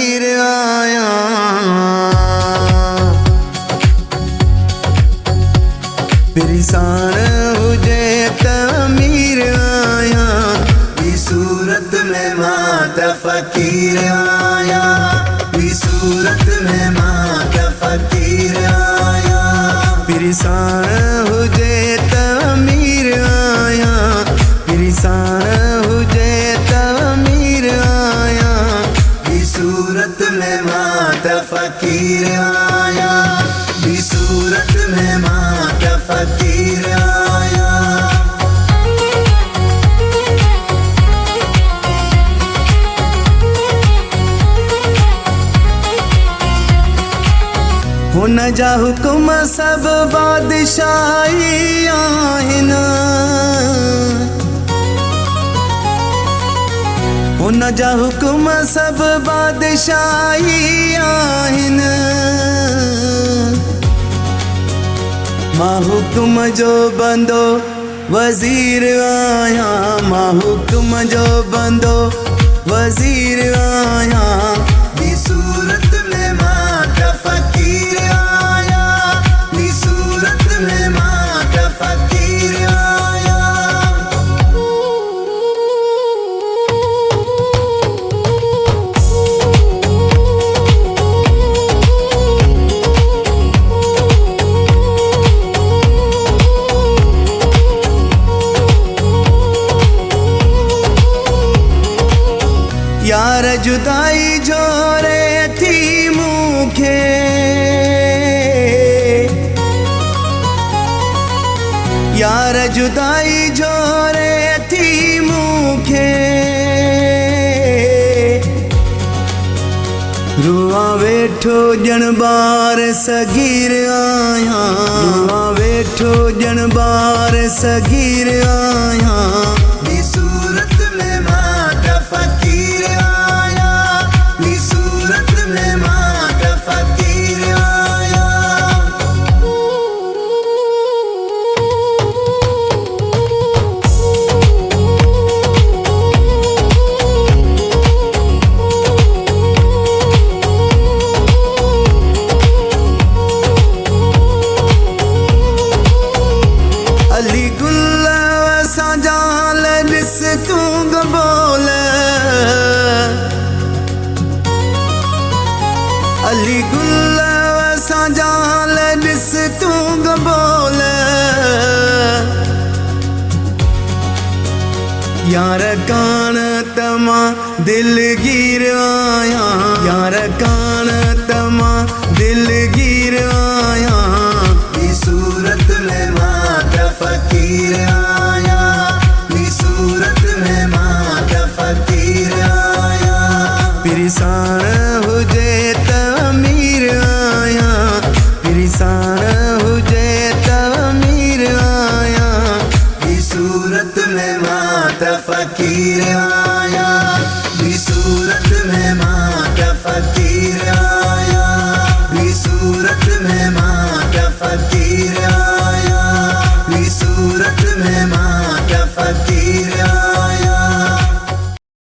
फकीर आया। पिरसान हुजे त अमीर आया, भी सूरत में मात फकीर आया, भी सूरत में मात फकीर आया। पिरसान हुजे त अमीर आया, पिरसान हुजे त अमीर आया, भी सूरत में मात फकीर आया, भी सूरत में मात फकीर आया। हुन जा हुकुम सब बादशाही आहिनि, हुन जा हुकुम सब बादशाही आहिनि। मां हुकुम जो बंदो वज़ीर आया, मां हुकुम जो बंदो वज़ीर आया, भी सूरत में मात फकीर आया, भी सूरत में मात फकीर आया। यार जुदाई जोरे थी मूंखे, यार जुदाई जोरे थी मूंखे। रुआ वेठो ॼण ॿार सगीर आया, रुआ वेठो ॼण ॿार सगीर आया, भी सूरत में मात फकीर आया, भी सूरत में मात फकीर आया। अली गुल असांजा ॾिस तूं बोल, अली गुल असांजा ॾिस तूं बोल। यार कान तमां दिलगीर आया,